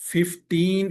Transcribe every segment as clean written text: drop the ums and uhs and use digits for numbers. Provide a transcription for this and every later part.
15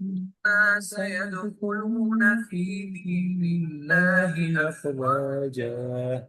الناس يدخلون في دين الله أفواجا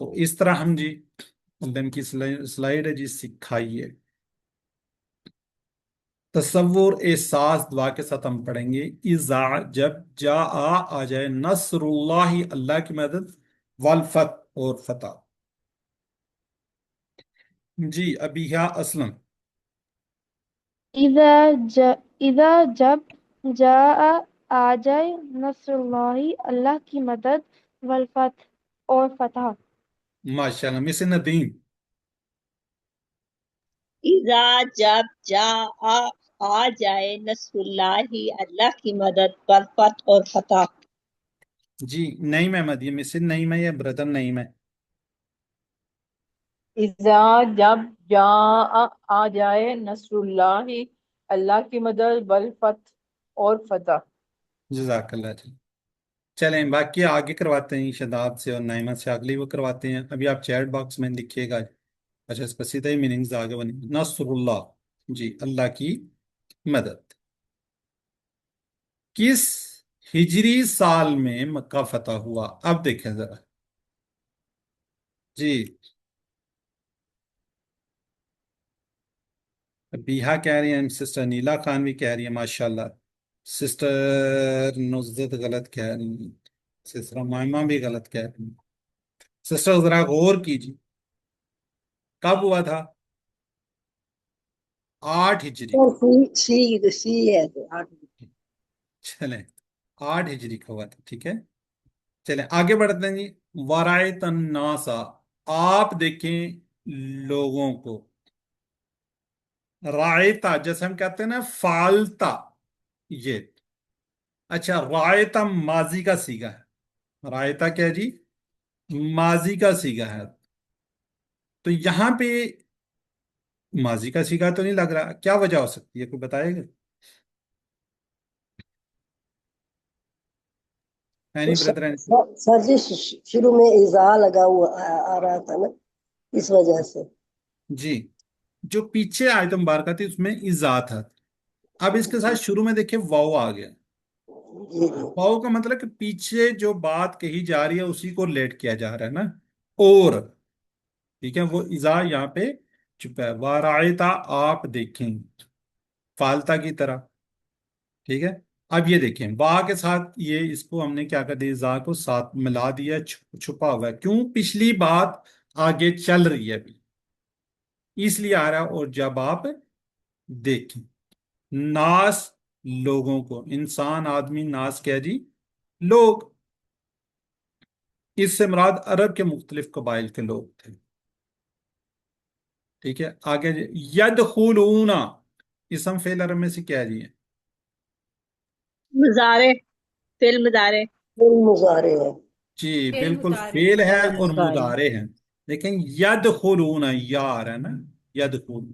تو اس طرح ہم جی علم کی سلائیڈ ہے جی، سکھائیے تصور احساس دعا کے ساتھ ہم پڑھیں گے، اذا جب جا آ جائے نصر اللہ اللہ کی مدد، والفتح اور فتح۔ جی ابیہ اسلم۔ اذا جب جاء آ جائے نصر اللہ اللہ کی مدد، والفتح اور فتح۔ ماشاء اللہ، مس ندیم۔ اذا جب جا آ جائے نصر اللہ اللہ کی مدد، والفتح اور فتح۔ جی نعیم احمد، یہ مس نعیم ہے یا بردر نعیم ہے؟ اذا جب جاء آ جائے نصر اللہ اللہ کی مدد، والفتح اور فتح۔ جزاک اللہ جی۔ چلیں باقی آگے کرواتے ہیں شداد سے اور نائمہ سے، اگلی وہ کرواتے ہیں۔ ابھی آپ چیٹ باکس میں لکھیے گا۔ اچھا، اس پر سیدھا ہی میننگز آگے بنے، نصر اللہ، جی اللہ کی مدد۔ کس ہجری سال میں مکہ فتح ہوا؟ اب دیکھیں ذرا جی۔ بیہا کہہ رہی ہیں، سسٹر نیلا خان بھی کہہ رہی ہے ماشاءاللہ، سسٹر نزدت غلط کہہ رہی ہیں، سسٹر مائمہ بھی غلط کہہ رہی ہیں۔ سسٹر ذرا غور کیجیے، کب ہوا تھا؟ 8 ہجری۔ سی ہے تو 8۔ چلیں 8 ہجری کا ہوا تھا، ٹھیک ہے۔ چلیں آگے بڑھتے ہیں جی۔ ورائت الناسا، آپ دیکھیں لوگوں کو۔ رائتا جیسے ہم کہتے ہیں نا فالتا، یہ اچھا رائتا ماضی کا صیغہ ہے، رائتا کیا جی؟ ماضی کا صیغہ ہے۔ تو یہاں پہ ماضی کا صیغہ تو نہیں لگ رہا، کیا وجہ ہو سکتی ہے، کوئی بتائے گا؟ Any brother? سر جی شروع میں ایزا لگا ہوا آ رہا تھا نا، اس وجہ سے۔ جی جو پیچھے آیت مبارکہ تھی اس میں اذا تھا، اب اس کے ساتھ شروع میں دیکھیں واو آ گیا۔ جی جی واو کا مطلب کہ پیچھے جو بات کہی جا رہی ہے اسی کو لیٹ کیا جا رہا ہے نا، اور ٹھیک ہے وہ اذا یہاں پہ چھپا ہے۔ وارائتا آپ دیکھیں، فالتا کی طرح، ٹھیک ہے۔ اب یہ دیکھیں وا کے ساتھ یہ اس کو ہم نے کیا کر دیا، اذا کو ساتھ ملا دیا، چھپا ہوا ہے، کیوں؟ پچھلی بات آگے چل رہی ہے ابھی، اس لیے آ رہا ہے۔ اور جب آپ دیکھیں، ناس لوگوں کو، انسان آدمی، ناس کیا جی؟ لوگ، اس سے مراد عرب کے مختلف قبائل کے لوگ تھے، ٹھیک ہے۔ آگے جی یدخلون، اسم فعل عرب میں سے کیا ہے جی؟ مضارع، فعل مضارع۔ مظاہرے ہے۔ جی بالکل، فعل ہے اور فاعل۔ مضارع ہے، لیکن یدخلون یا آ رہا ہے نا، یدخلون۔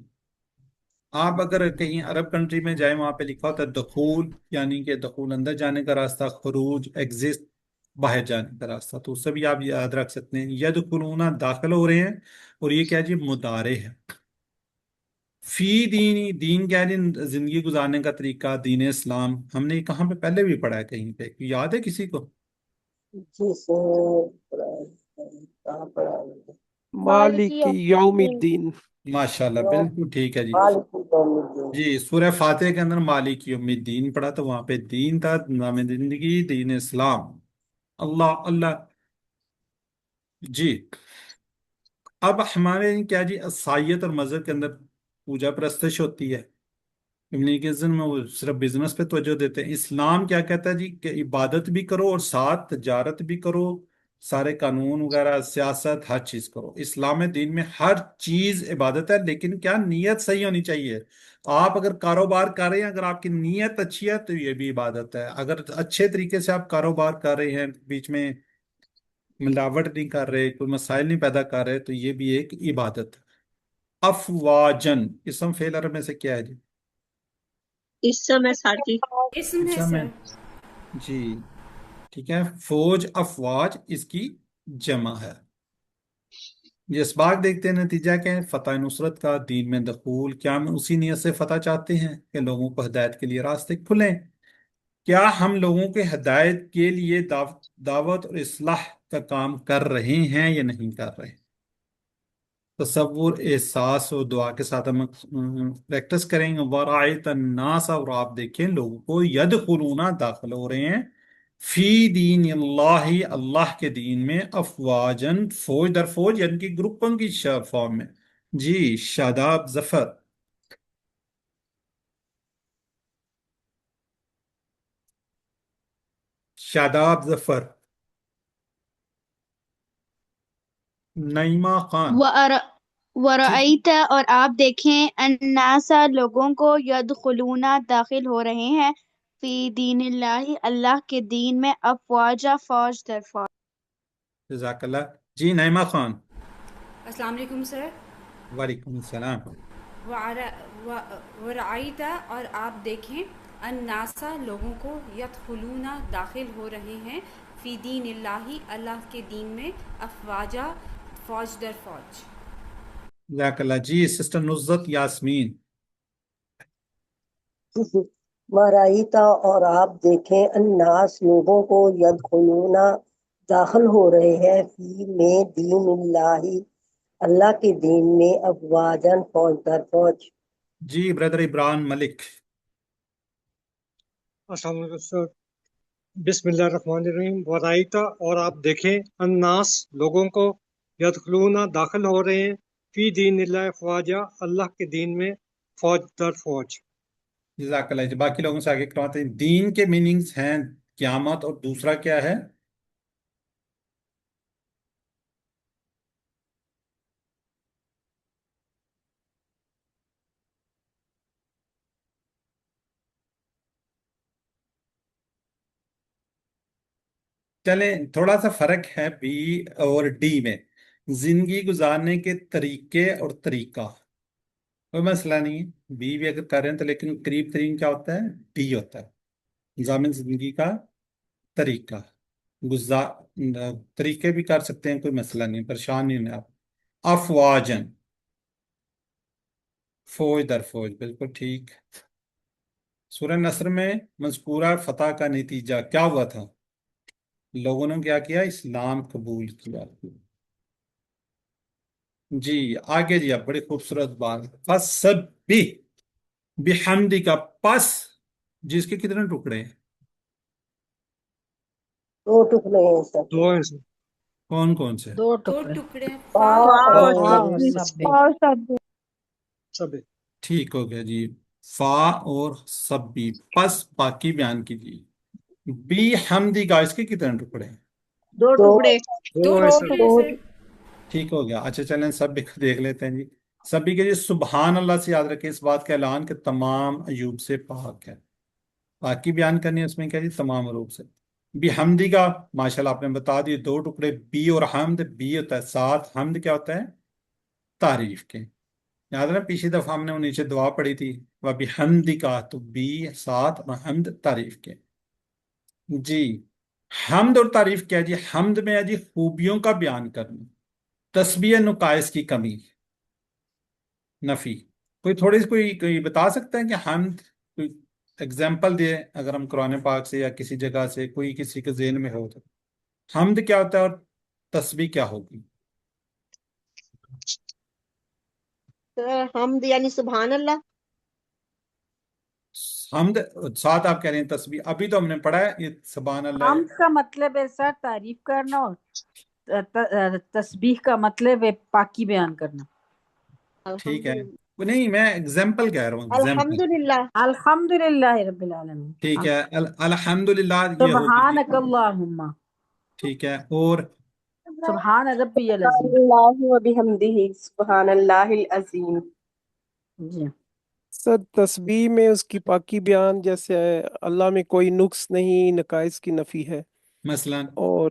آپ اگر کہیں عرب کنٹری میں جائیں وہاں پہ لکھا ہوتا ہے دخول، یعنی کہ دخول اندر جانے کا راستہ، خروج ایگزسٹ باہر جانے کا راستہ، تو اس سے بھی آپ یاد رکھ سکتے ہیں یدخلون داخل ہو رہے ہیں، اور یہ کیا جی؟ مضارع ہے۔ فی دینی، دین کیا جی؟ زندگی گزارنے کا طریقہ، دین اسلام۔ ہم نے کہاں پہ پہلے بھی پڑھا ہے کہیں پہ، یاد ہے کسی کو؟ جی سر، کہاں پڑا ہے؟ مالکی مالک یوم یوم الدین۔ الدین۔ ماشاءاللہ بالکل ٹھیک ہے جی۔ مالک یوم الدین۔ جی سورہ فاتح کے اندر مالک یوم الدین پڑھا تو وہاں پہ دین تھا، نام زندگی دین اسلام، اللہ اللہ۔ جی اب ہمارے کیا جی، عیسائیت اور مذہب کے اندر پوجا پرستش ہوتی ہے، کمیونیکیشن میں وہ صرف بزنس پہ توجہ دیتے ہیں۔ اسلام کیا کہتا ہے جی؟ کہ عبادت بھی کرو اور ساتھ تجارت بھی کرو، سارے قانون وغیرہ، سیاست، ہر چیز کرو۔ اسلام دین میں ہر چیز عبادت ہے، لیکن کیا؟ نیت صحیح ہونی چاہیے۔ آپ اگر کاروبار کر رہے ہیں، اگر آپ کی نیت اچھی ہے تو یہ بھی عبادت ہے۔ اگر اچھے طریقے سے آپ کاروبار کر رہے ہیں، بیچ میں ملاوٹ نہیں کر رہے، کوئی مسائل نہیں پیدا کر رہے، تو یہ بھی ایک عبادت ہے۔ افواجن، اسم فعل عرب میں سے کیا ہے جی؟ اس سمے ساتھی اسم ہے اسم ہے، سر۔ جی ٹھیک ہے۔ فوج، افواج اس کی جمع ہے۔ یہ اسباق دیکھتے ہیں، نتیجہ کیا ہے؟ فتح نصرت کا، دین میں دخول۔ کیا ہم اسی نیت سے فتح چاہتے ہیں کہ لوگوں کو ہدایت کے لیے راستے کھلیں؟ کیا ہم لوگوں کے ہدایت کے لیے دعوت اور اصلاح کا کام کر رہے ہیں یا نہیں کر رہے. تصور، احساس اور دعا کے ساتھ ہم پریکٹس کریں گے. ورائت الناس، اور آپ دیکھیں لوگوں کو یدخلون، داخل ہو رہے ہیں، فی دین اللہ، اللہ کے دین میں، افواجن، فوج در فوج، یعنی کہ گروپوں کی فارم میں. جی شاداب ظفر. شاداب ظفر. نعیمہ خان. ٹھیک. ورأیت، اور آپ دیکھیں، الناس، لوگوں کو، یدخلون، داخل ہو رہے ہیں، فی دین اللہ، اللہ کے دین میں، افواجا، فوج در فوج. جزاک اللہ. جی نعیمہ خان. السلام علیکم سر. وعلیکم السلام. ورعیت، اور آپ دیکھیں، الناسا، لوگوں کو، یدخلون، داخل ہو رہے ہیں، فی دین اللہ، اللہ کے دین میں، افواجا، فوج در فوج. جزاک اللہ. جی سسٹر نصرت یاسمین. ورائیتا، اور آپ دیکھیں، الناس، لوگوں کو، یدخلون، داخل ہو رہے ہیں، فی میں دین اللہ، اللہ کے دین میں، افواجن، فوج در فوج. جی بردر ابراہیم ملک. السلام علیکم سر. بسم اللہ الرحمن الرحیم. ورائتا، اور آپ دیکھیں، الناس، لوگوں کو، یدخلون، داخل ہو رہے ہیں، فی دین اللہ افواجا، اللہ کے دین میں، فوج در فوج. جزاک اللہ. جی باقی لوگوں سے آگے کرواتے ہیں. دین کے میننگز ہیں قیامت، اور دوسرا کیا ہے؟ چلیں تھوڑا سا فرق ہے بی اور ڈی میں. زندگی گزارنے کے طریقے اور طریقہ، کوئی مسئلہ نہیں ہے. بی بھی اگر کر رہے ہیں تو، لیکن قریب ترین کیا ہوتا ہے؟ ڈی ہوتا ہے. نظام زندگی کا طریقہ، طریقے بھی کر سکتے ہیں، کوئی مسئلہ نہیں، پریشان نہیں ہونا آپ. افواجن، فوج در فوج، بالکل ٹھیک. سورہ نصر میں مذکورہ فتح کا نتیجہ کیا ہوا تھا؟ لوگوں نے کیا کیا؟ اسلام قبول کیا. جی آگے جی، اب بڑی خوبصورت بات. فسبح بحمدی کا، پس جس کے کتنے ٹکڑے ہیں؟ 2 ٹکڑے ہیں سر. دو ہیں سر. کون کون سے؟ دو دو ٹکڑے. ٹکڑے، فا فا اور اور فا اور سب. سب. اور سب. سب. ٹھیک ہو گیا جی. فا اور سب بھی، پس باقی بیان کیجیے. بی حمدی کا، اس کے کتنے ٹکڑے ہیں؟ 2 دو. ٹکڑے. دو ہیں دو سر. ٹکڑے سر. ٹھیک ہو گیا. اچھا چلیں سب بھی دیکھ لیتے ہیں جی. سبھی کے جی سبحان اللہ سے یاد رکھیں اس بات کا اعلان کہ تمام عیوب سے پاک ہے. باقی بیان کرنی ہے اس میں کیا جی؟ تمام عیوب سے. بی حمدی کا ماشاءاللہ آپ نے بتا دی 2 ٹکڑے. بی اور حمد، بی ہوتا ہے 7، حمد کیا ہوتا ہے؟ تعریف کے. یاد ہے نا پچھلی دفعہ ہم نے وہ نیچے دعا پڑھی تھی، وہ بھی حمدی کا، تو بی 7 اور حمد تعریف کے. جی حمد اور تعریف کیا جی؟ حمد میں ہے جی خوبیوں کا بیان کرنا، تسبیح نقائص کی کمی، نفی. کوئی تھوڑی سی کوئی بتا سکتا ہے کہ حمد، کوئی ایگزامپل دے اگر ہم قرآن پاک سے یا کسی جگہ سے، کوئی کسی کے ذہن میں ہو تو. حمد کیا ہوتا ہے اور تسبیح کیا ہوگی؟ حمد یعنی سبحان اللہ. حمد 7 آپ کہہ رہے ہیں، تسبیح ابھی تو ہم نے پڑھا ہے یہ سبحان اللہ. حمد کا مطلب ہے سر تعریف کرنا، اور تسبیح کا مطلب ہے پاکی بیان کرنا. ٹھیک ہے. الحمدللہ. نہیں میں ایگزامپل کہہ رہا ہوں، ایگزامپل. الحمدللہ. الحمدللہ رب العالمین. ٹھیک ہے. الحمدللہ یہ ہوگی جی. سبحانک اللہم. ٹھیک ہے. اور سبحان ربی العظیم. اللہ و بحمدہ، سبحان اللہ العظیم. جی سر تسبیح میں اس کی پاکی بیان، جیسے اللہ میں کوئی نقص نہیں، نقائص کی نفی ہے. مثلا اور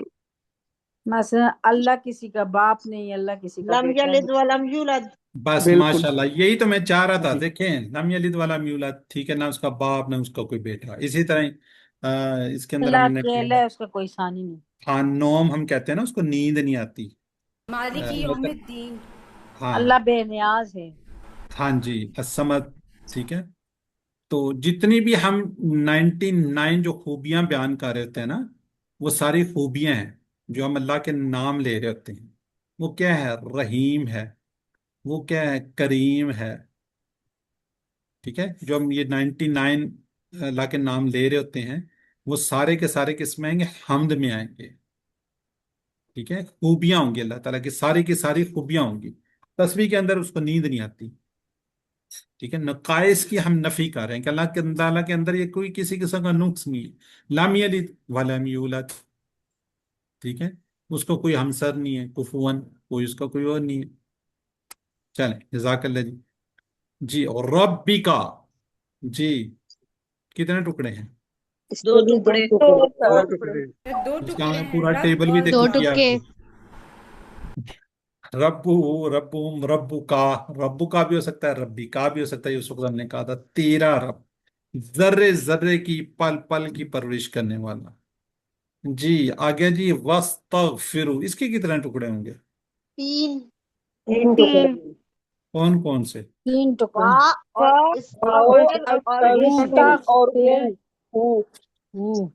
مثلا اللہ کسی کا باپ نہیں، اللہ کسی کا لم بیٹا یلد نہیں. ولم یولد. بس بالکل ماشاءاللہ یہی تو میں چاہ رہا تھا. جی. دیکھیں لم یلد ولم یولد، ٹھیک ہے، نہ اس کا باپ نہ اس کا کوئی بیٹا. اسی طرح اس کے اندر اللہ ہم نے اکیلا ہے، اس کا کوئی ثانی نہیں. ہاں نوم ہم کہتے ہیں نا، اس کو نیند نہیں آتی. مالک یوم الدین. ہاں اللہ بے نیاز ہے. ہاں جی الصمد. ٹھیک ہے. تو جتنی بھی ہم 99 جو خوبیاں بیان کر رہے ہوتے ہیں نا، وہ ساری خوبیاں ہیں. جو ہم اللہ کے نام لے رہے ہوتے ہیں، وہ کیا ہے؟ رحیم ہے، وہ کیا ہے؟ کریم ہے. ٹھیک ہے، جو ہم یہ 99 اللہ کے نام لے رہے ہوتے ہیں، وہ سارے کے سارے کس میں آئیں گے؟ حمد میں آئیں گے. ٹھیک ہے، خوبیاں ہوں گی اللہ تعالیٰ کی ساری خوبیاں ہوں گی. تسبیح کے اندر اس کو نیند نہیں آتی. ٹھیک ہے، نقائص کی ہم نفی کر رہے ہیں کہ اللہ کے تعالیٰ کے اندر یہ کوئی کسی قسم کا نقص نہیں ہے. لم یلد ولم یولد. ٹھیک ہے، اس کو کوئی ہمسر نہیں ہے، کفواً کوئی اس کا کوئی اور نہیں ہے. چلیں، جزاک اللہ جی. جی، اور ربی کا، جی کتنے ٹکڑے ہیں؟ اس دو کے بھی دو ٹکڑے دو ٹکڑے ٹکڑے. دو اس کا ٹکڑے ہمیں ہیں، پورا رب ٹیبل بھی اور دو دیکھو کیا ٹکے. ہے. ربو، ربو کا، ربو کا بھی ہو سکتا ہے، ربی کا بھی ہو سکتا ہے. یوسف کو ہم نے کہا تھا تیرا رب، ذرے ذرے کی، پل پل کی پرورش کرنے والا. جی آگے جی، وستغفرو، اس کے کتنے ٹکڑے ہوں گے؟ تین. تین ٹکڑے. کون کون سے؟ تین ٹکڑے. وا اور اور استغفر اور استغفر ہو. اور ہو.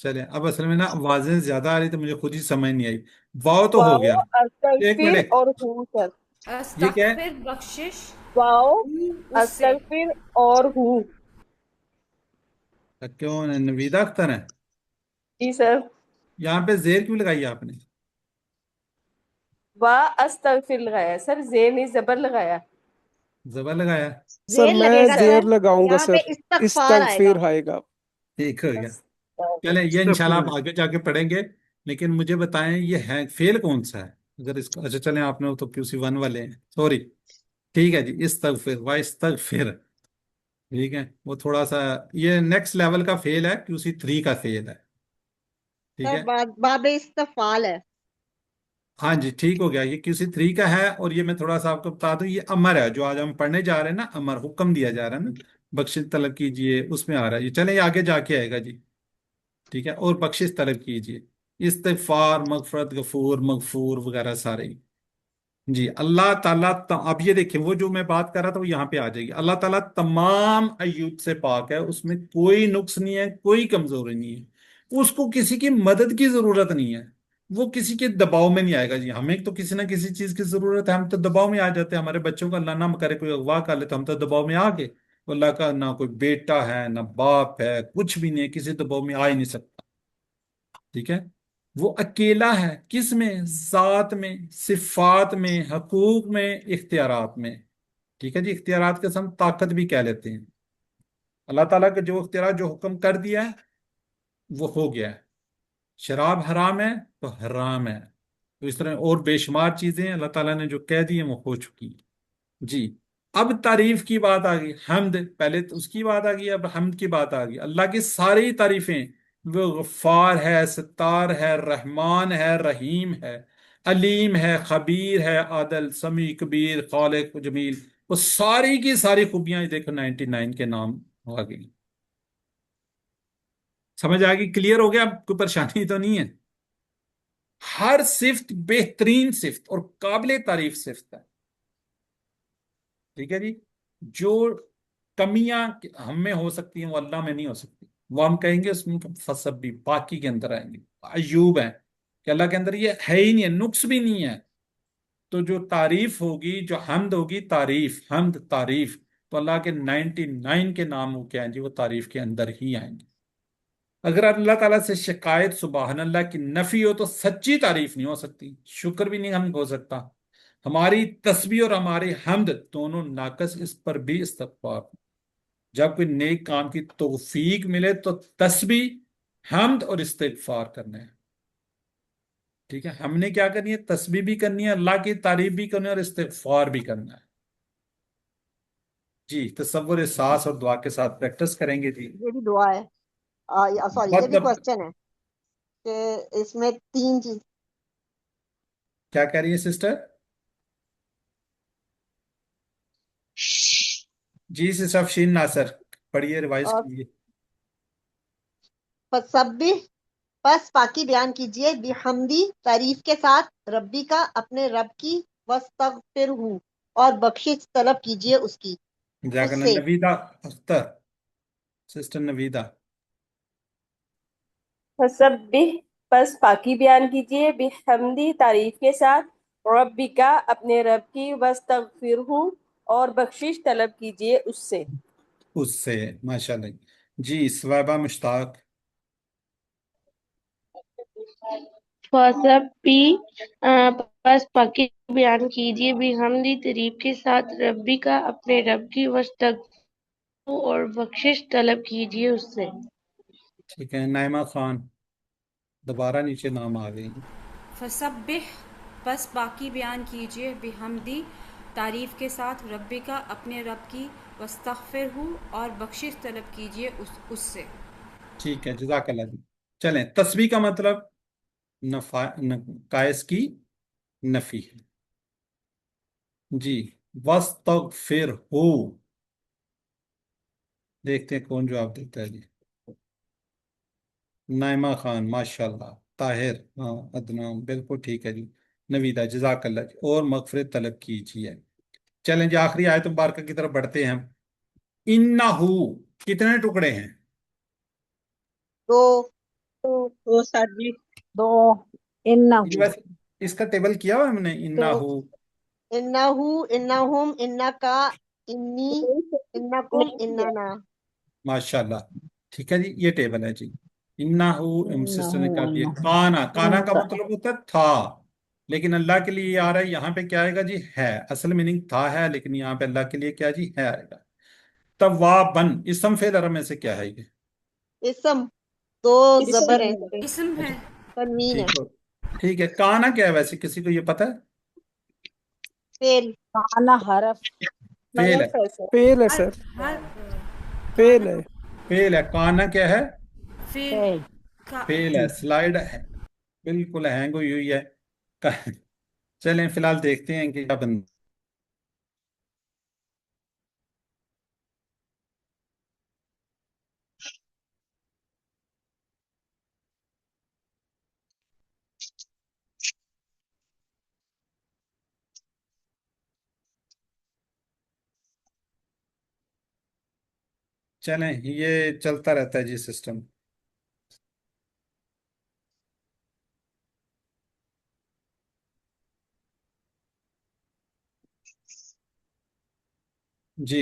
چلیں، اب اصل میں نا آوازیں زیادہ آ رہی تو مجھے خود ہی سمجھ نہیں آئی. واؤ تو ہو واؤ گیا. ایک استغفر منٹ، اور ہو سر. یہ کیا ہے؟ استغفر بخشش، واؤ ہوں اس سے. استغفر اور ہو. کیوں نویدہ اختر ہے؟ جی سر. یہاں پہ زیر کیوں لگائی آپ نے؟ وا استغفر لگایا سر، زیر نہیں زبر لگایا. زبر لگایا؟ سر زیر میں لگے گا زیر سر، لگاؤں گا یہاں پہ سر، استغفار آئے گا. استغفیر آئے گا. ٹھیک ہو گیا. استغفر. چلیں، یہ انشاءاللہ آپ استغفر. آگے جا کے پڑھیں گے. لیکن مجھے بتائیں یہ ہے فیل کون سا ہے؟ اگر اس کو، اچھا چلیں، آپ نے تو QC1 والے ہیں، سوری. ٹھیک ہے جی، استغفر و استغفر. ٹھیک ہے، وہ تھوڑا سا یہ نیکسٹ لیول کا فیل ہے، QC3 کا فیل ہے. ٹھیک سر ہے، باب استفعال ہے. ہاں جی ٹھیک ہو گیا. یہ QC3 کا ہے. اور یہ میں تھوڑا سا آپ کو بتا دوں، یہ امر ہے جو آج ہم پڑھنے جا رہے ہیں نا، امر حکم دیا جا رہا ہے نا، بخشش طلب کیجئے، اس میں آ رہا ہے یہ. چلیں، یہ آگے جا کے آئے گا جی. ٹھیک ہے، اور بخشش طلب کیجئے، استغفار، مغفرت، غفور، مغفور وغیرہ سارے ہی. جی، اللہ تعالیٰ اب یہ دیکھیں، وہ جو میں بات کر رہا تھا وہ یہاں پہ آ جائے گی. اللہ تعالیٰ تمام عیوب سے پاک ہے، اس میں کوئی نقص نہیں ہے، کوئی کمزوری نہیں ہے. اس کو کسی کی مدد کی ضرورت نہیں ہے، وہ کسی کے دباؤ میں نہیں آئے گا. جی، ہمیں تو کسی نہ کسی چیز کی ضرورت ہے، ہم تو دباؤ میں آ جاتے ہیں. ہمارے بچوں کا اللہ نہ کرے کوئی اغوا کر لے تو ہم تو دباؤ میں آ گئے. اللہ کا نہ کوئی بیٹا ہے، نہ باپ ہے، کچھ بھی نہیں ہے، کسی دباؤ میں آ ہی نہیں سکتا. ٹھیک ہے، وہ اکیلا ہے، کس میں؟ ذات میں، صفات میں، حقوق میں، اختیارات میں. ٹھیک ہے جی، اختیارات کے ہم طاقت بھی کہہ لیتے ہیں. اللہ تعالیٰ کے جو اختیارات، جو حکم کر دیا ہے وہ ہو گیا ہے. شراب حرام ہے تو حرام ہے. تو اس طرح اور بے شمار چیزیں اللہ تعالیٰ نے جو کہہ دی ہیں وہ ہو چکی ہیں. جی، اب تعریف کی بات آ گئی. حمد، پہلے تو اس کی بات آ گئی، اب حمد کی بات آ گئی. اللہ کی ساری تعریفیں، وہ غفار ہے، ستار ہے، رحمان ہے، رحیم ہے، علیم ہے، خبیر ہے، عادل، سمیع، کبیر، خالق، جمیل، وہ ساری کی ساری خوبیاں دیکھو 99 کے نام آ گئی. سمجھ آ گئی؟ کلیئر ہو گیا؟ اب کوئی پریشانی تو نہیں ہے؟ ہر صفت بہترین صفت اور قابل تعریف صفت ہے. ٹھیک ہے جی، جو کمیاں ہم میں ہو سکتی ہیں وہ اللہ میں نہیں ہو سکتی. وہ ہم کہیں گے اس میں فسب بھی باقی کے اندر آئیں گے. ایوب ہے کہ اللہ کے اندر یہ ہے ہی نہیں ہے، نقص بھی نہیں ہے. تو جو تعریف ہوگی، جو حمد ہوگی، تعریف، حمد، تعریف، تو اللہ کے 99 کے نام وہ کیا ہیں جی؟ وہ تعریف کے اندر ہی آئیں گے. اگر اللہ تعالیٰ سے شکایت سبحان اللہ کی نفی ہو تو سچی تعریف نہیں ہو سکتی، شکر بھی نہیں ہم ہو سکتا. ہماری تسبیح اور ہماری حمد دونوں ناقص، اس پر بھی استغفار. جب کوئی نیک کام کی توفیق ملے تو تسبیح، حمد اور استغفار کرنا ہے. ٹھیک ہے، ہم نے کیا کرنی ہے؟ تسبیح بھی کرنی ہے، اللہ کی تعریف بھی کرنی ہے، اور استغفار بھی کرنا ہے. جی، تصور احساس اور دعا کے ساتھ پریکٹس کریں گے. جی، یہ بھی دعا ہے، سوری یہ بھی کوشچن ہے کہ اس میں تین چیز. کیا کہہ رہی ہے سسٹر؟ جی سسٹر افشین ناصر، پڑھیے، ریوائز اور کیجیے. فسبح، پس پاکی بیان کیجئے، بحمدی، تعریف کے ساتھ، ربی کا، اپنے رب کی، واستغفرہ، اور بخشش طلب کیجئے اس کی، اس جاگنا سے. نویدہ اختر، سسٹر نویدہ. فسبح پس پاکی بیان کیجیے بحمدی تعریف کے ساتھ ربی کا اپنے رب کی واستغفرہ اور بخشش طلب کیجیے اس سے ماشاءاللہ جی ثویبہ مشتاق فسبی پس پاکی بیان کیجیے بحمدی تعریف کے ساتھ ربی کا اپنے رب کی واستغفرہ اور بخشش طلب کیجیے اس سے ٹھیک ہے نائمہ خان دوبارہ نیچے نام آ گئی فسبح پس باقی بیان کیجیے بحمدی تعریف کے ساتھ ربی کا اپنے رب کی واستغفرہ اور بخشش طلب کیجیے اس سے ٹھیک ہے جزاک اللہ جی چلیں تسبیح کا مطلب نقائص کی نفی ہے جی واستغفرہ دیکھتے ہیں کون جواب دیتا ہے جی نائمہ خان ماشاءاللہ طاہر ہاں عدنان بالکل ٹھیک ہے جی نویدہ جزاک اللہ جی اور مغفرت طلب کیجیے چلیں جی آخری آیت مبارکہ کی طرف بڑھتے ہیں ہم انہو کتنے ٹکڑے ہیں دو سر جی دو انہو یہ ویسے اس کا ٹیبل کیا ہوا ہم نے انہو انہم انکا انی انکم اننا ماشاءاللہ ٹھیک ہے جی یہ ٹیبل ہے جی انہو سسٹر نے کہا دیا کانا انہو کا مطلب ہوتا ہے تھا لیکن اللہ کے لیے یہ آ رہا ہے یہاں پہ کیا آئے گا جی ہے اصل میننگ تھا ہے لیکن یہاں پہ اللہ کے لیے کیا جی ہے آئے گا توابن اسم فعل امر میں سے کیا ہے یہ اسم دو زبر ہے اسم ہے تنوین ہے ٹھیک ہے کانا کیا ہے ویسے کسی کو یہ پتہ ہے فعل کانا حرف فعل ہے فعل ہے سر ہر فعل ہے فعل ہے کانا کیا ہے فعل فعل ہے سلائیڈ ہے بالکل ہینگ ہوئی ہوئی ہے چلیں فی الحال دیکھتے ہیں کہ کیا بن چلیں یہ چلتا رہتا ہے جی سسٹم جی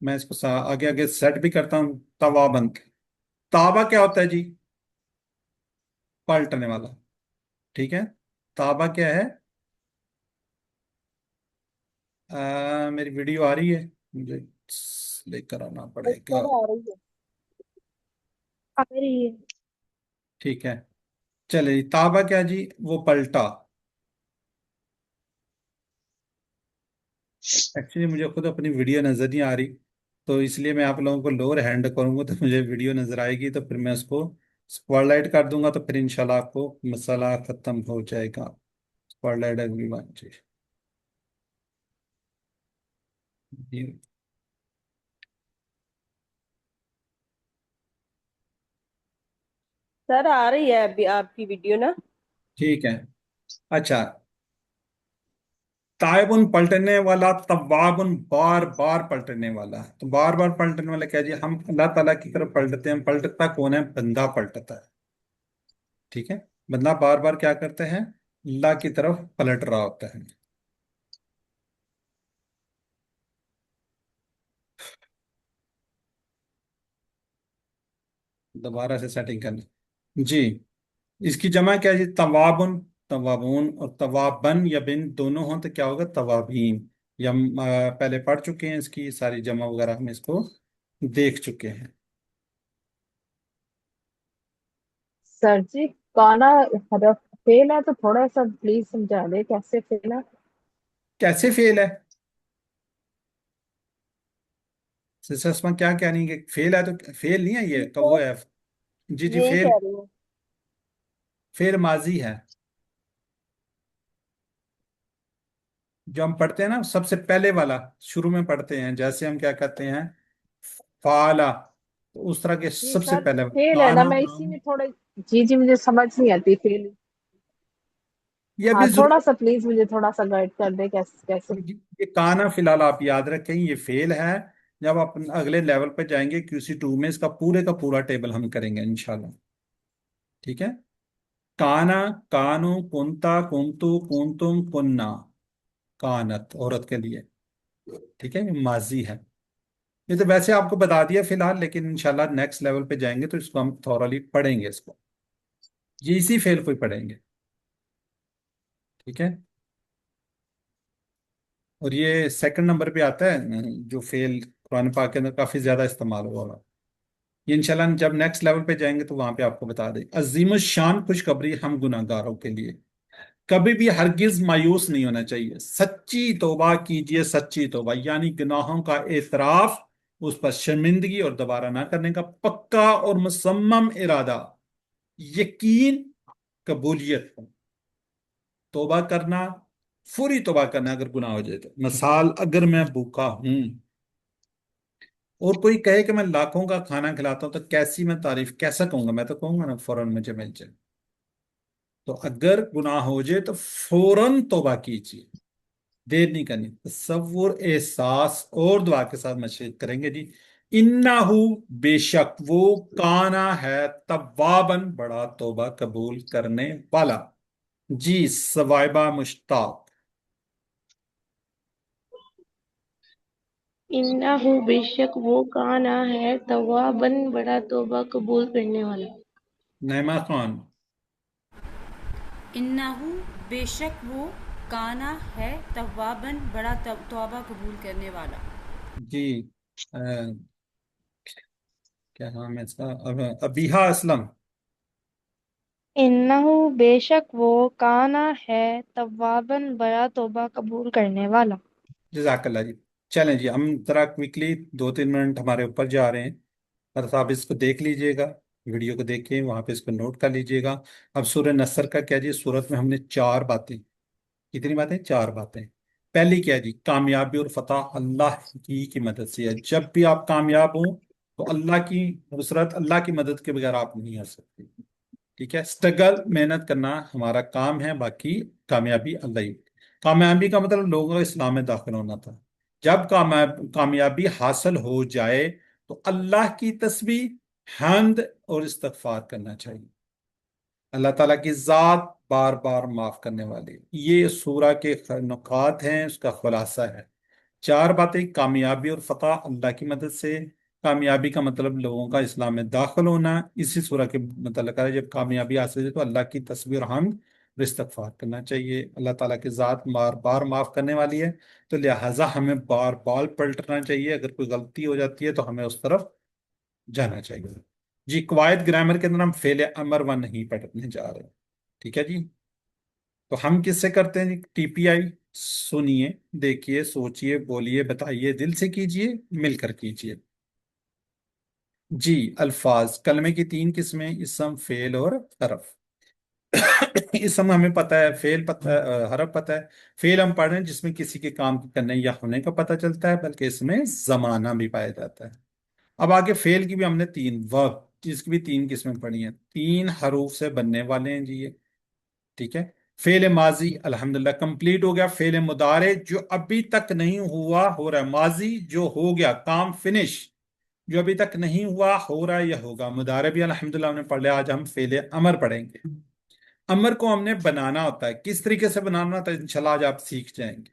میں اس کو آگے آگے سیٹ بھی کرتا ہوں توابن تابا کیا ہوتا ہے جی پلٹنے والا ٹھیک ہے تابا کیا ہے میری ویڈیو آ رہی ہے مجھے لے کر آنا پڑے گا ٹھیک ہے چلے جی تابا کیا جی وہ پلٹا ایکچولی مجھے خود اپنی ویڈیو نظر نہیں آ رہی تو اس لیے میں آپ لوگوں کو لور ہینڈ کروں گا تو مجھے ویڈیو نظر آئے گی تو پھر میں اس کو اسپاٹ لائٹ کر دوں گا تو پھر انشاءاللہ آپ کو مسئلہ ختم ہو جائے گا اسپاٹ لائٹ اگلی بار جی سر آ رہی ہے ابھی آپ کی ویڈیو نا ٹھیک ہے اچھا تائبن پلٹنے والا توابن بار بار پلٹنے والا تو بار بار پلٹنے والا کیا جی ہم اللہ تعالیٰ کی طرف پلٹتے ہیں پلٹتا کون ہے بندہ پلٹتا ہے ٹھیک ہے بندہ بار بار کیا کرتے ہیں اللہ کی طرف پلٹ رہا ہوتا ہے دوبارہ سے سیٹنگ کرنا جی اس کی جمع کیا جی توابن توابون اور توابن یا بن دونوں ہوں تو کیا ہوگا توابین یا ہم پہلے پڑھ چکے ہیں اس کی ساری جمع وغیرہ ہم اس کو دیکھ چکے ہیں سر جی کانا حرف فیل ہے تو تھوڑا سا پلیز سمجھا دے کیسے فیل ہے کیسے فیل ہے سسما کیا کہنی کہ فیل ہے تو فیل نہیں ہے یہ تو وہ ہے جی جی یہی فیل کہہ رہی ہوں فیل ماضی ہے جو ہم پڑھتے ہیں نا سب سے پہلے والا شروع میں پڑھتے ہیں جیسے ہم کیا کہتے ہیں فعلا تو اس طرح کے جی سب سے سر پہلے فیل ہے نا کانا میں اسی میں تھوڑا جی مجھے سمجھ نہیں آتی فیل یہ ہاں ابھی تھوڑا ضرور سا پلیز مجھے تھوڑا سا گائڈ کر دے کیسے یہ کانا فی الحال آپ یاد رکھیں یہ فیل ہے جب آپ اگلے لیول پہ جائیں گے QC2 میں اس کا پورے کا پورا ٹیبل ہم کریں گے انشاءاللہ ٹھیک ہے کانا، کانو، کنتا، کنتو، کنتم، کننا، کانت عورت کے لیے، ٹھیک ہے، یہ ماضی ہے۔ یہ تو ویسے آپ کو بتا دیا فی الحال، لیکن انشاءاللہ نیکسٹ لیول پہ جائیں گے تو اس کو ہم تھورلی پڑھیں گے، اس کو یہ اسی فعل کو ہی پڑھیں گے، ٹھیک ہے۔ اور یہ سیکنڈ نمبر پہ آتا ہے جو فعل قرآن پاک کے اندر کافی زیادہ استعمال ہوا ہوگا، یہ انشاءاللہ جب نیکسٹ لیول پہ جائیں گے تو وہاں پہ آپ کو بتا دیں۔ عظیم الشان خوشخبری ہم گناہ گاروں کے لیے، کبھی بھی ہرگز مایوس نہیں ہونا چاہیے، سچی توبہ کیجئے، سچی توبہ یعنی گناہوں کا اعتراف، اس پر شرمندگی اور دوبارہ نہ کرنے کا پکا اور مصمم ارادہ، یقین، قبولیت ہو، توبہ کرنا، فوری توبہ کرنا اگر گناہ ہو جائے تو۔ مثال، اگر میں بھوکا ہوں اور کوئی کہے کہ میں لاکھوں کا کھانا کھلاتا ہوں تو کیسی میں تعریف کیسا کہوں گا؟ میں تو کہوں گا نا فوراً مجھے مل جائے۔ تو اگر گناہ ہو جائے تو فوراً توبہ کیجیے، دیر نہیں کرنی، تصور، احساس اور دعا کے ساتھ مشورہ کریں گے۔ جی، انہو، بے شک وہ، کانا ہے، توابن، بڑا توبہ قبول کرنے والا، جی، ثوابہ، مشتاق۔ انہو بے شک وہ کانا ہے توابن بڑا توبہ قبول کرنے والا۔ نعمہ خان۔ انہو بے شک وہ کانا ہے توابن بڑا توبہ قبول کرنے والا۔ جی، کیا نام ہے اس کا؟ ابیہا اسلم۔ انہو بے شک وہ کانا ہے توابن بڑا توبہ قبول کرنے والا۔ جزاک اللہ جی۔ چلیں جی، ہم ذرا کوئکلی 2-3 منٹ ہمارے اوپر جا رہے ہیں، بس آپ اس کو دیکھ لیجئے گا، ویڈیو کو دیکھیں، وہاں پہ اس کو نوٹ کر لیجئے گا۔ اب سورہ نصر کا کیا جی؟ سورت میں ہم نے 4 باتیں، کتنی باتیں؟ 4 باتیں۔ پہلی کیا جی؟ کامیابی اور فتح اللہ کی مدد سے ہے، جب بھی آپ کامیاب ہوں تو اللہ کی نصرت، اللہ کی مدد کے بغیر آپ نہیں آ سکتے، ٹھیک ہے۔ اسٹرگل، محنت کرنا ہمارا کام ہے، باقی کامیابی اللہ ہی۔ کامیابی کا مطلب لوگوں کا اسلام میں داخل ہونا تھا۔ جب کامیابی حاصل ہو جائے تو اللہ کی تسبیح، حمد اور استغفار کرنا چاہیے۔ اللہ تعالیٰ کی ذات بار بار معاف کرنے والی، یہ سورہ کے نکات ہیں، اس کا خلاصہ ہے۔ 4 باتیں، کامیابی اور فتح اللہ کی مدد سے، کامیابی کا مطلب لوگوں کا اسلام میں داخل ہونا، اسی سورہ کے متعلق ہے، جب کامیابی حاصل ہے تو اللہ کی تسبیح اور حمد اور استغفار کرنا چاہیے۔ اللہ تعالیٰ کی ذات بار بار معاف کرنے والی ہے، تو لہٰذا ہمیں بار بار پلٹنا چاہیے، اگر کوئی غلطی ہو جاتی ہے تو ہمیں اس طرف جانا چاہیے۔ جی، قواعد گرامر کے اندر ہم فعل امر و نہیں پڑھنے جا رہے ہیں، ٹھیک ہے جی۔ تو ہم کس سے کرتے ہیں جی؟ ٹی پی آئی، سنیے، دیکھیے، سوچیے، بولیے، بتائیے، دل سے کیجیے، مل کر کیجیے۔ جی، الفاظ، کلمے کی 3 قسمیں، اسم، فعل اور حرف۔ اسم ہمیں پتہ ہے، فعل پتہ ہے، حرف پتہ ہے۔ فعل ہم پڑھ رہے ہیں جس میں کسی کے کام کرنے یا ہونے کا پتہ چلتا ہے، بلکہ اس میں زمانہ بھی پایا جاتا ہے۔ اب آگے فعل کی بھی ہم نے 3 ورب، جس کی بھی 3 قسمیں پڑھی ہیں، 3 حروف سے بننے والے ہیں جی یہ، ٹھیک ہے۔ فعل ماضی الحمدللہ کمپلیٹ ہو گیا۔ فعل مضارع جو ابھی تک نہیں ہوا ہو رہا ہے، ماضی جو ہو گیا، کام فنش، جو ابھی تک نہیں ہوا ہو رہا ہے یا ہوگا۔ مضارع بھی الحمدللہ ہم نے پڑھ لیا۔ آج ہم فعل امر پڑھیں گے۔ امر کو ہم نے بنانا ہوتا ہے، کس طریقے سے بنانا ہوتا ہے انشاءاللہ آج آپ سیکھ جائیں گے۔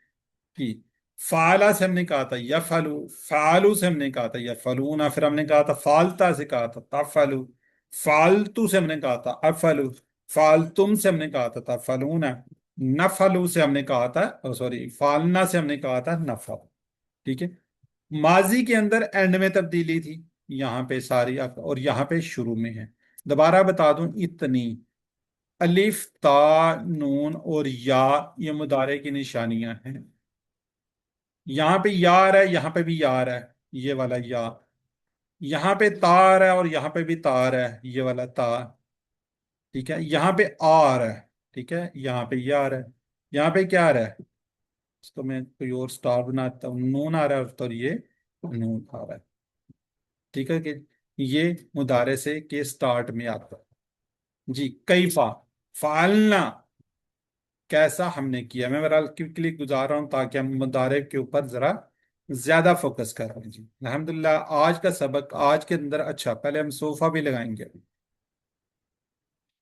کہ فعلا سے ہم نے کہا تھا یفعلو، فعلو سے ہم نے کہا تھا یفعلون، پھر ہم نے کہا تھا فالتا سے کہا تھا تفعلو، فالتو سے ہم نے کہا تھا افعلو، فالتم سے ہم نے کہا تھا تفعلون، نفعلو سے ہم نے کہا تھا سوری فالنا سے ہم نے کہا تھا نفعل، ٹھیک ہے۔ ماضی کے اندر اینڈ میں تبدیلی تھی، یہاں پہ ساری اور یہاں پہ شروع میں ہے۔ دوبارہ بتا دوں، اتنی، الف، تا، نون اور یا، یہ مضارع کی نشانیاں ہیں۔ یہاں پہ یا آ رہا ہے، یہاں پہ بھی یا آ رہا ہے، یہ والا یا، یہاں پہ تا آ رہا ہے اور یہاں پہ بھی تا آ رہا ہے، یہ والا تا، ٹھیک ہے۔ یہاں پہ آ رہا ہے، ٹھیک ہے، یہاں پہ یہ آ رہا ہے، یہاں پہ کیا آ رہا ہے؟ اس کو میں کوئی اور سٹار بناتا ہوں، نون آ رہا ہے اور یہ نون آ رہا ہے، ٹھیک ہے، کہ یہ مضارع سے کے سٹارٹ میں آتا ہے۔ جی، کیفا، فعلنا، کیسا ہم نے کیا۔ میں بہرحال کلک گزار رہا ہوں تاکہ ہم مضارع کے اوپر ذرا زیادہ فوکس کر رہے ہیں۔ جی الحمدللہ، آج کا سبق، آج کے اندر، اچھا پہلے ہم صوفہ بھی لگائیں گے۔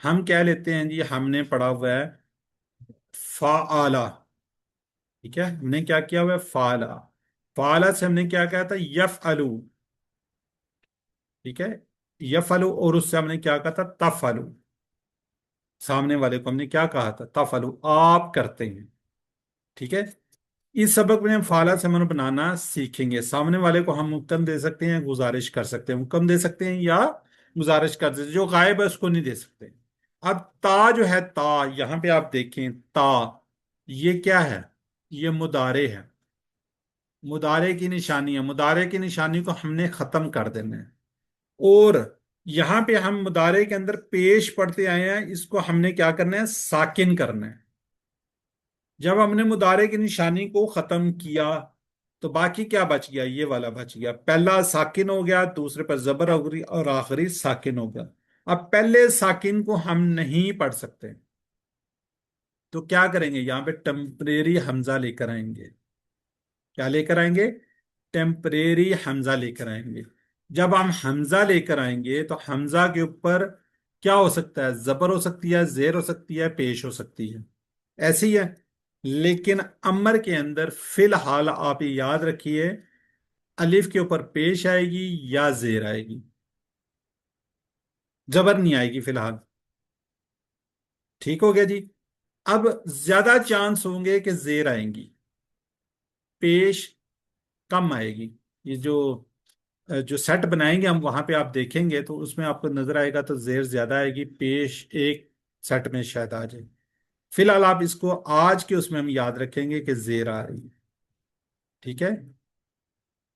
ہم کہہ لیتے ہیں جی ہم نے پڑھا ہوا ہے فعالا، ٹھیک ہے، ہم نے کیا کیا ہوا ہے فعالا، فعالا سے ہم نے کیا کہا تھا یفعلو، ٹھیک ہے، یفعلو، اور اس سے ہم نے کیا کہا تھا تفعلو، سامنے والے کو ہم نے کیا کہا تھا تفعلو، آپ کرتے ہیں، ٹھیک ہے۔ اس سبق میں ہم فعلا سے من بنانا سیکھیں گے، سامنے والے کو ہم حکم دے سکتے ہیں، گزارش کر سکتے ہیں، حکم دے سکتے ہیں یا گزارش کر سکتے ہیں، جو غائب ہے اس کو نہیں دے سکتے۔ اب تا جو ہے، تا یہاں پہ آپ دیکھیں، تا یہ کیا ہے؟ یہ مضارع ہے، مضارع کی نشانی ہے، مضارع کی نشانی کو ہم نے ختم کر دینا ہے، اور یہاں پہ ہم مضارع کے اندر پیش پڑھتے آئے ہیں، اس کو ہم نے کیا کرنا ہے؟ ساکن کرنا ہے۔ جب ہم نے مضارع کی نشانی کو ختم کیا تو باقی کیا بچ گیا؟ یہ والا بچ گیا، پہلا ساکن ہو گیا، دوسرے پر زبر ہو گئی، اور آخری ساکن ہو گیا۔ اب پہلے ساکن کو ہم نہیں پڑھ سکتے تو کیا کریں گے؟ یہاں پہ ٹیمپریری حمزہ لے کر آئیں گے۔ کیا لے کر آئیں گے؟ ٹیمپریری حمزہ لے کر آئیں گے۔ جب ہم حمزہ لے کر آئیں گے تو حمزہ کے اوپر کیا ہو سکتا ہے؟ زبر ہو سکتی ہے، زیر ہو سکتی ہے، پیش ہو سکتی ہے، ایسی ہے۔ لیکن امر کے اندر فی الحال آپ یہ یاد رکھیے، الف کے اوپر پیش آئے گی یا زیر آئے گی، زبر نہیں آئے گی فی الحال، ٹھیک ہو گیا جی۔ اب زیادہ چانس ہوں گے کہ زیر آئیں گی، پیش کم آئے گی۔ یہ جو سیٹ بنائیں گے ہم، وہاں پہ آپ دیکھیں گے تو اس میں آپ کو نظر آئے گا تو زیر زیادہ آئے گی، پیش ایک سیٹ میں شاید آ جائے۔ فی الحال آپ اس کو آج کے اس میں ہم یاد رکھیں گے کہ زیر آ رہی ہے، ٹھیک ہے۔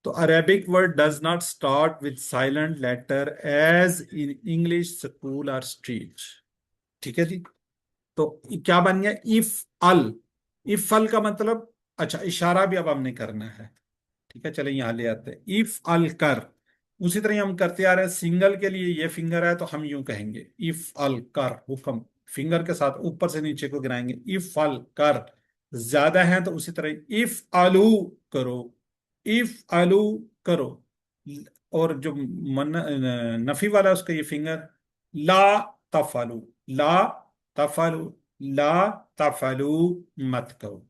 تو Arabic word does not start with silent letter as in English school اور اسٹریٹ، ٹھیک ہے جی۔ تو کیا بن گیا؟ اف ال، اف ال کا مطلب، اچھا اشارہ بھی اب ہم نے کرنا ہے، ٹھیک ہے، چلیں یہاں لے آتے ہیں اف ال کر، اسی طرح ہم کرتے آ رہے ہیں۔ سنگل کے لیے یہ فنگر ہے تو ہم یوں کہیں گے اف ال کر، حکم فنگر کے ساتھ اوپر سے نیچے کو گرائیں گے، اف ال کر۔ زیادہ ہیں تو اسی طرح اف الو کرو، اف الو کرو، اور جو نفی والا ہے اس کا یہ فنگر لا تفعلو، لا تفعلو، لا تفعلو، مت کرو۔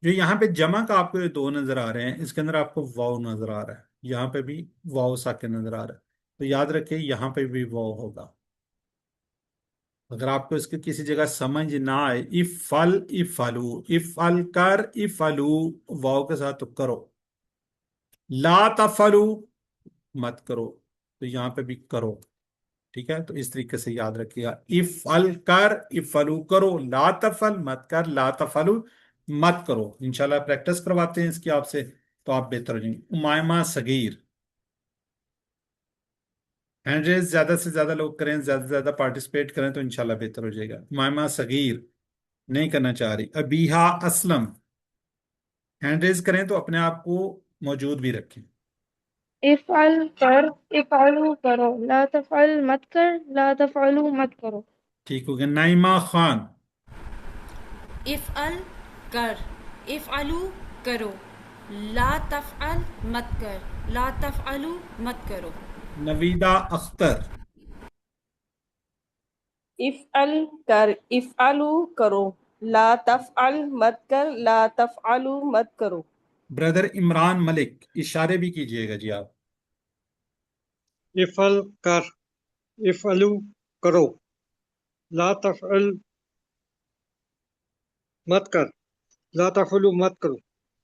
جو یہاں پہ جمع کا آپ کو یہ دو نظر آ رہے ہیں، اس کے اندر آپ کو واو نظر آ رہا ہے، یہاں پہ بھی واو ساکن نظر آ رہا ہے، تو یاد رکھیں یہاں پہ بھی واو ہوگا۔ اگر آپ کو اس کی کسی جگہ سمجھ نہ آئے، افعل افعلو، افعل کر، افعلو واو کے ساتھ تو کرو، لا تفعلو مت کرو، تو یہاں پہ بھی کرو، ٹھیک ہے۔ تو اس طریقے سے یاد رکھیے گا، افعل کر، افعلو کرو، لا تفعل مت کر، لا تفعلو مت کرو۔ انشاءاللہ پریکٹس کرواتے ہیں اس کی آپ سے تو آپ بہتر ہو جائیں گے۔ امائمہ صغیر، ہینڈ ریز زیادہ سے زیادہ لوگ کریں، زیادہ سے زیادہ پارٹیسپیٹ کریں تو انشاءاللہ بہتر ہو جائے گا۔ امائمہ صغیر نہیں کرنا چاہ رہی۔ ابیہا اسلم، ہینڈ ریز کریں تو اپنے آپ کو موجود بھی رکھیں۔ افعل کر، افعلو کرو، لا تفعل مت کر، لا تفعلو مت کرو۔ ٹھیک ہو گیا۔ نائمہ خان، افعل کر، افعلو کرو، لا تفعل مت کر، لا تفعلو مت کرو۔ نویدہ اختر، افعل کر، افعلو کرو، لا تفعل مت کر، لا تفعلو مت کرو۔ بردر عمران ملک، اشارے بھی کیجئے گا جی آپ۔ افعل کر، افعلو کرو، لا تفعل مت کر، لا تفعلو مت کرو۔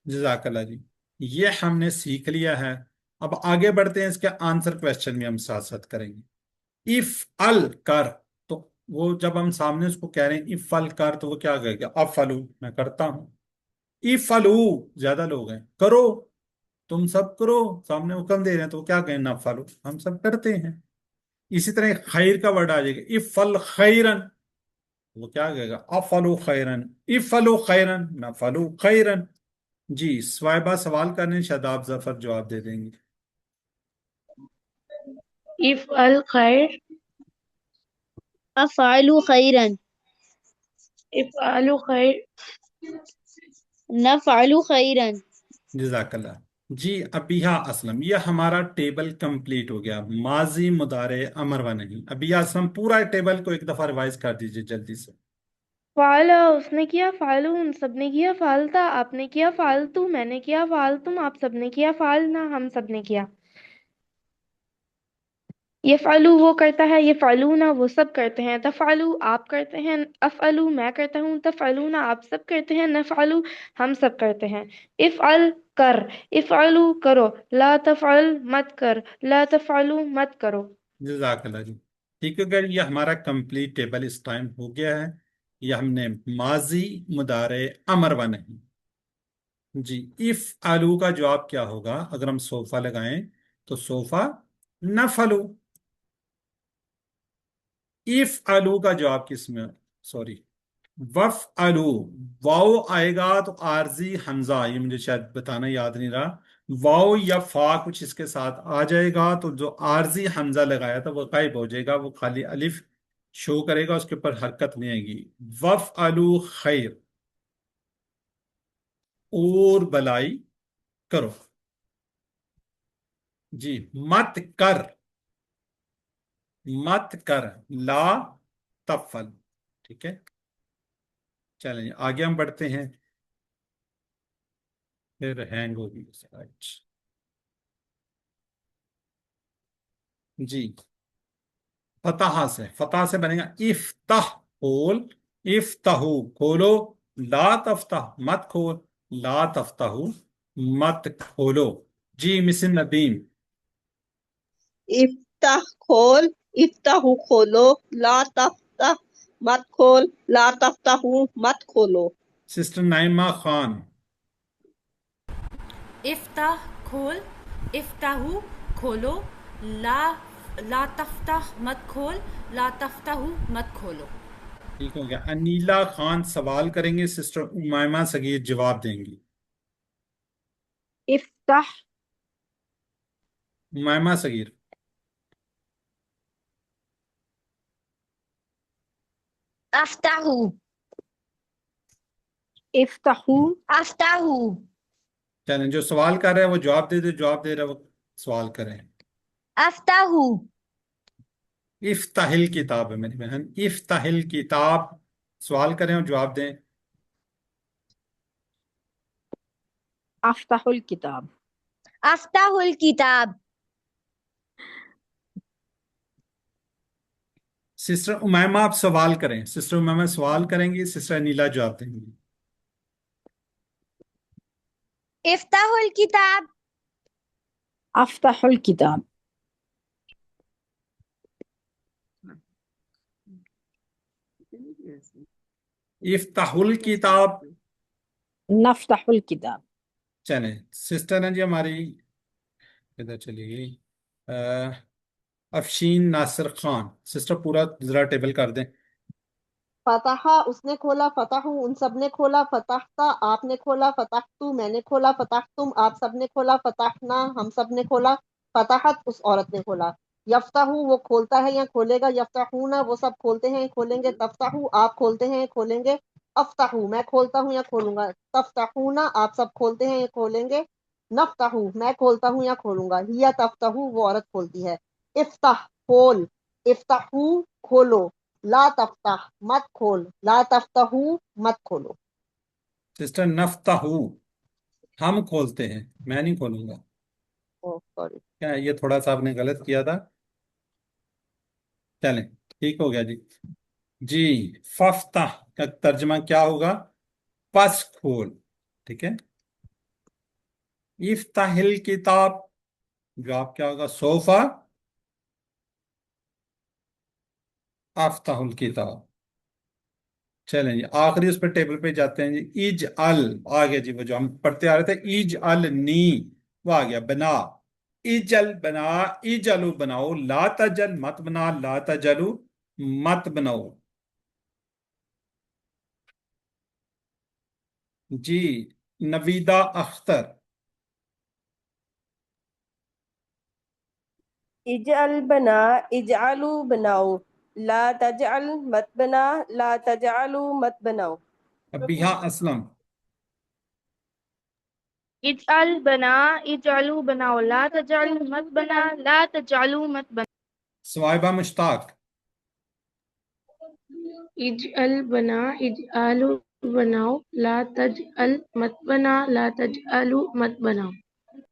جزاک اللہ جی، یہ ہم نے سیکھ لیا ہے۔ اب آگے بڑھتے ہیں، اس کے آنسر کویسچن بھی ہم ساتھ ساتھ کریں گے۔ اف ال کر، تو وہ جب ہم سامنے اس کو کہہ رہے ہیں اف ال کر تو وہ کیا کہے گا؟ افعلو، میں کرتا ہوں۔ افعلو، زیادہ لوگ ہیں، کرو، تم سب کرو، سامنے حکم دے رہے ہیں تو وہ کیا کہیں؟ نفعلو، ہم سب کرتے ہیں۔ اسی طرح خیر کا ورڈ آ جائے گا، افعل خیرن، وہ کیا کہے گا؟ افعلو خیرن، افعلو خیرن، نفعلو خیرن۔ جی صوائبہ سوال کرنے، شاداب ظفر جواب دے دیں گے۔ افعل خیر، افعلوا خيرا، افعلو خیر، نفعل خيرا۔ جزاک اللہ۔ جی ابیہ اسلم، یہ ہمارا ٹیبل کمپلیٹ ہو گیا، ماضی مضارع امر و نہیں۔ ابیہ اسلم پورا ٹیبل کو ایک دفعہ ریوائز کر دیجئے جلدی سے۔ فعلا اس نے کیا، فعلون سب نے کیا، فعلتا آپ نے کیا، فعلتو میں نے کیا، فعلتم آپ سب نے کیا، فعلنا ہم سب نے کیا۔ یفعلو وہ کرتا ہے، یفعلونا وہ سب کرتے ہیں، تفعلو آپ کرتے ہیں، افعلو میں کرتا ہوں، تفعلونا آپ سب کرتے ہیں، نفعلو ہم سب کرتے ہیں۔ افعل کر، افعلو کرو، لا تفعل مت کر، لا تفعلو مت کرو۔ جزاک اللہ جی، ٹھیک ہے گا، یہ ہمارا کمپلیٹ ٹیبل اس ٹائم ہو گیا ہے۔ یہ ہم نے ماضی مضارع امر و نہیں۔ جی اف آلو کا جواب کیا ہوگا؟ اگر ہم صوفہ لگائیں تو صوفہ نفلو۔ اف آلو کا جواب کس میں؟ سوری، وف آلو، واؤ آئے گا تو عارضی حمزہ، یہ مجھے شاید بتانا یاد نہیں رہا، واؤ یا فا کچھ اس کے ساتھ آ جائے گا تو جو عارضی حمزہ لگایا تھا وہ غائب ہو جائے گا، وہ خالی الف شو کرے گا، اس کے اوپر حرکت نہیں آئے گی۔ وف آلو خیر، اور بلائی کرو۔ جی مت کر، مت کر، لا تفل، ٹھیک ہے۔ چلیں جی آگے ہم بڑھتے ہیں، پھر ہینگ ہوگی سلائڈ۔ جی فتح سے، فتح سے بنے گا افتح، کھول، افتحو کھولو، لا تفتح مت کھول، لا تفتحو مت کھولو۔ جی مس ندیم۔ افتح کھول، افتح کھولو، لا تفتح مت کھول، لا تفتح مت کھولو۔ سسٹر نائمہ خان۔ افتح کھول، افتحو کھولو، لا لا تفتح مت کھول، لا تفتح مت کھولو۔ ٹھیک ہو گیا۔ انیلا خان سوال کریں گے، سسٹر امائمہ صغیر جواب دیں گی۔ افتح امائمہ صغیر۔ افتحو، افتحو افتحو، چلیں جو سوال کر رہے ہیں وہ جواب دے دے، جواب دے رہے وہ سوال کریں۔ افتحو، افتح الکتاب ہے میری بہن، افتح الکتاب، سوال کریں اور جواب دیں۔ افتح الکتاب، افتحو الکتاب، سسٹر امائمہ آپ سوال کریں، سسٹر امائمہ سوال کریں گی، سسٹر انیلا جواب دیں گی۔ افتحو الکتاب، افتح الکتاب، افتح الکتاب۔ نفتح الکتاب، چلیں سسٹر ہیں جی ہماری، ادھر چلی گئی، افشین ناصر خان، سسٹر پورا ذرا ٹیبل کر دیں۔ فتحہ اس نے کھولا، فتحو ان سب نے کھولا، فتحتا آپ نے کھولا، فتحتو میں نے کھولا، فتحتم آپ سب نے کھولا، فتحنا ہم سب نے کھولا، فتحت اس عورت نے کھولا۔ یفتحو وہ کھولتا ہے یا کھولے گا، یفتحونا وہ سب کھولتے ہیں کھولیں گے، تفتحو آپ کھولتے ہیں کھولیں گے، افتحو میں کھولتا ہوں یا کھولوں گا، تفتحونا آپ سب کھولتے ہیں یا کھولیں گے، نفتحو میں کھولتا ہوں یا کھولوں گا، ہیا تفتحو وہ عورت کھولتی ہے۔ افتح کھول، افتحو کھولو، لا تفتح مت کھول، لا تفتحو مت کھولو۔ سسٹر نفتح ہم کھولتے ہیں، میں نہیں کھولوں گا، سوری کیا یہ تھوڑا سا آپ نے غلط کیا تھا۔ چلیں ٹھیک ہو گیا جی۔ جی ففتح کا ترجمہ کیا ہوگا؟ پس کھول، ٹھیک ہے۔ افتح الکتاب جواب کیا ہوگا؟ سوفا افتح الکتاب۔ چلیں جی آخری اس پہ ٹیبل پہ جاتے ہیں جی، اجعل آگے جی، وہ جو ہم پڑھتے آ رہے تھے، اجعلنی وہ آ گیا بنا، اجل بنا، اجلو بناؤ، لا تجل مت بنا، لا تجلو مت بناؤ۔ جی نویدہ اختر۔ اجعل بنا، اجعلو بناؤ، لا تجعل مت بنا، لا تجعلو مت بناؤ۔ ابیہا اسلم۔ اجعل بنا، اجعلو بناؤ، لا تجعل مت بنا، لا تجعلو مت بنا. صوائبہ مشتاق، اجعل بنا، اجعلو بناؤ، لا تجعل مت بنا، لا تجعلو مت بناؤ.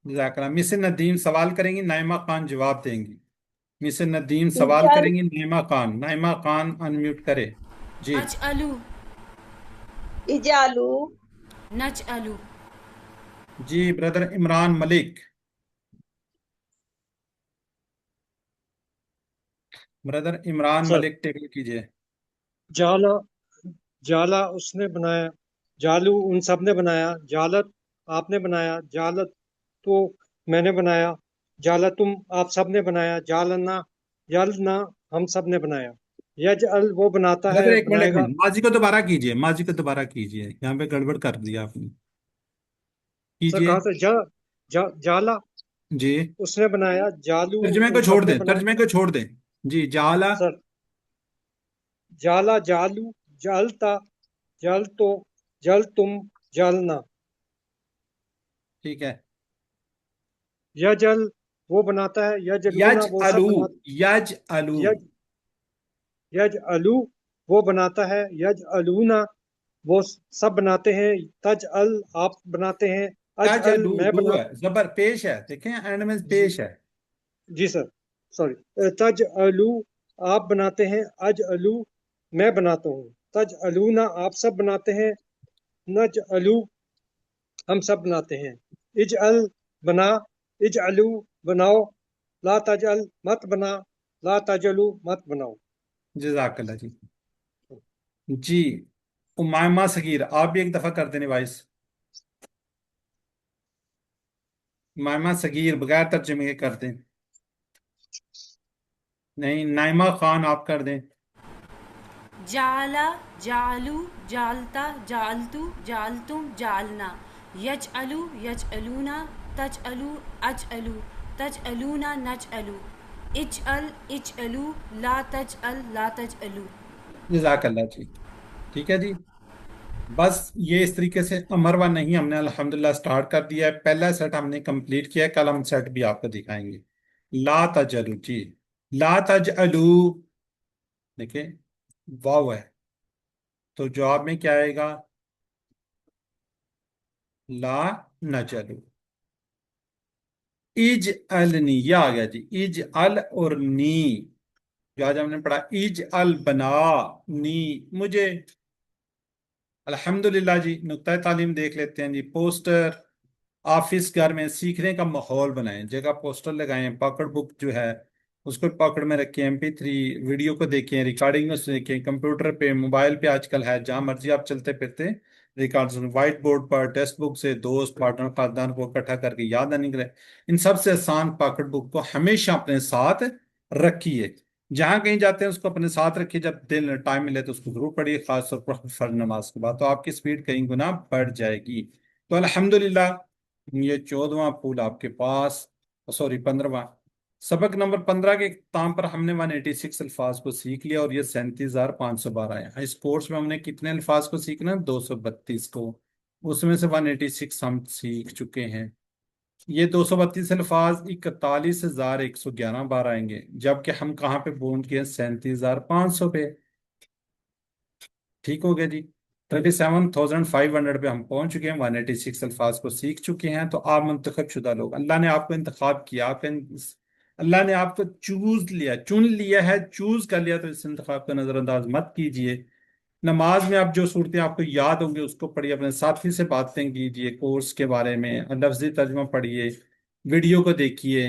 جزاک اللہ۔ مس ندیم سوال کریں گی، نائمہ خان جواب دیں گی۔ مس ندیم سوال اجعل کریں گی، نائمہ خان، نائمہ خان انمیوٹ کرے جی۔ اجعلو، اجعلو، نجعلو، جی بردر عمران ملک، بردر عمران سر ملک ٹیبل کیجئے۔ جالا، جالا اس نے بنایا، جالو ان سب نے بنایا، جالت آپ نے بنایا، جالت تو میں نے بنایا، جالا تم آپ سب نے بنایا، جالنا جالنا ہم سب نے بنایا، یجعل وہ بناتا ہے بردر ایک بنائے گا۔ منٹ، ماضی کو دوبارہ کیجئے، ماضی کو دوبارہ کیجئے، یہاں پہ گڑبڑ کر دیا آپ نے، سر کیجئے کہا تھا جالا جی۔ اس نے بنایا، جالو ترجمے کو ان چھوڑ سب نے دیں، بنایا۔ ترجمے کو چھوڑ دیں جی۔ جالا، سر جالا جالو، جالتا جال تو، جل تم جالنا، ٹھیک ہے۔ یجل وہ بناتا ہے، یجلونا وہ سب یجعلو، بناتے، یجعلو، یجعلو وہ بناتا ہے، یجعلونا وہ سب بناتے ہیں، تجعل آپ بناتے ہیں، اجعل تجعلو میں دو بنا، ہے، زبر پیش ہے، دیکھیں اینڈ میں پیش ہے۔ جی سر سوری، تجعلو آپ بناتے ہیں، اجعلو میں بناتا ہوں، تجعلونا آپ سب بناتے ہیں، نجعلو ہم سب بناتے ہیں، اجعل بنا، اجعلو بناؤ، لا تجعل مت بنا، لا تجعلو مت بناؤ۔ جزاک اللہ جی۔ جی امائمہ صغیر، آپ بھی ایک دفعہ کر دیں وائس، امائمہ صغیر بغیر ترجمے کے کر دیں، نہیں نائمہ خان آپ کر دیں۔ جالا، جالو، جالتا، جالتو، جالتم، جالنا، یجعلو، یجعلونا، تجعلو، اجعلو، تجعلونا، نجعلو، اجعل، اجعلو، لا تجعل، لا تجعلو۔ جزاک اللہ جی، ٹھیک ہے جی۔ بس یہ اس طریقے سے امر و نہیں ہم نے الحمدللہ سٹارٹ کر دیا ہے، پہلا سیٹ ہم نے کمپلیٹ کیا ہے، کل ہم سیٹ بھی آپ کو دکھائیں گے۔ لا تجلو جی، لا تجلو، دیکھیں واو ہے تو جواب میں کیا آئے گا؟ لا نجلو۔ اجعلنی، یہ آ گیا جی، اجعل اور نی، جو آج ہم نے پڑھا اجعل بنا نی مجھے۔ الحمدللہ جی، نقطۂ تعلیم دیکھ لیتے ہیں جی۔ پوسٹر، آفس، گھر میں سیکھنے کا ماحول بنائیں، جگہ پوسٹر لگائیں، پاکٹ بک جو ہے اس کو پاکٹ میں رکھیں، MP3 ویڈیو کو دیکھیں، ریکارڈنگ سے دیکھیں، کمپیوٹر پہ، موبائل پہ آج کل ہے، جہاں مرضی آپ چلتے پھرتے ریکارڈ، وائٹ بورڈ پر، ٹیکسٹ بک سے دوست پارٹنر خاندان کو اکٹھا کر کے یاد نہ نکلے، ان سب سے آسان پاکٹ بک کو ہمیشہ اپنے ساتھ رکھیے، جہاں کہیں جاتے ہیں اس کو اپنے ساتھ رکھیے، جب دل ٹائم ملے تو اس کو ضرور پڑھیے، خاص طور پر فرض نماز کے بعد، تو آپ کی سپیڈ کہیں گنا بڑھ جائے گی۔ تو الحمدللہ یہ 14واں پول آپ کے پاس، سوری 15واں سبق نمبر 15 کے اختتام پر ہم نے 186 الفاظ کو سیکھ لیا، اور یہ 37,512 ہیں۔ اس کورس میں ہم نے کتنے الفاظ کو سیکھنا؟ 232 کو، اس میں سے 186 ہم سیکھ چکے ہیں۔ یہ 232 الفاظ 41,111 بار آئیں گے، جبکہ ہم کہاں پہ پہنچ گئے؟ 37,500 پہ۔ ٹھیک ہو گیا جی، 37,500 پہ ہم پہنچ چکے ہیں، 186 الفاظ کو سیکھ چکے ہیں۔ تو آپ منتخب شدہ لوگ، اللہ نے آپ کو انتخاب کیا، اللہ نے آپ کو چوز لیا، چن لیا ہے، چوز کر لیا، تو اس انتخاب کا نظر انداز مت کیجئے۔ نماز میں آپ جو صورتیں آپ کو یاد ہوں گی اس کو پڑھیے، اپنے ساتھی سے باتیں کیجئے کورس کے بارے میں، لفظی ترجمہ پڑھیے، ویڈیو کو دیکھیے،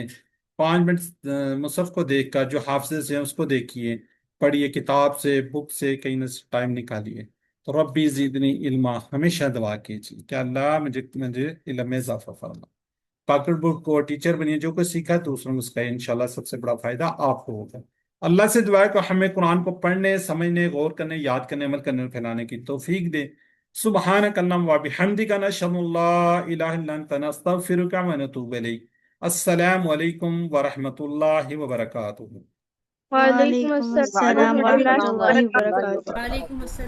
5 منٹ مصحف کو دیکھ کر جو حافظے سے ہیں اس کو دیکھیے، پڑھیے، کتاب سے، بک سے کہیں نہ ٹائم نکالیے۔ تو ربی زدنی علما ہمیشہ دعا کیجیے کہ اللہ مجھے علم میں اضافہ فرما۔ پاکٹ بک کو ٹیچر بنیے، جو کچھ سیکھا دوسروں کو سکھائے، انشاءاللہ سب سے بڑا فائدہ آپ کو ہوگا۔ اللہ سے دعا ہے کہ ہمیں قرآن کو پڑھنے، سمجھنے، غور کرنے، یاد کرنے، عمل کرنے اور پھیلانے کی توفیق دے۔ سبحانک اللہم و بحمدک، نشہد ان لا الہ الا انت، نستغفرک و نتوب الیک۔ السلام علیکم ورحمۃ اللہ وبرکاتہ۔ وعلیکم وعلیکم السلام السلام ورحمۃ وعلیکم اللہ ورحمۃ السلام اللہ ورحمۃ اللہ وبرکاتہ۔ وبرکاتہ۔ وبرکاتہ۔ وعلیکم السلام۔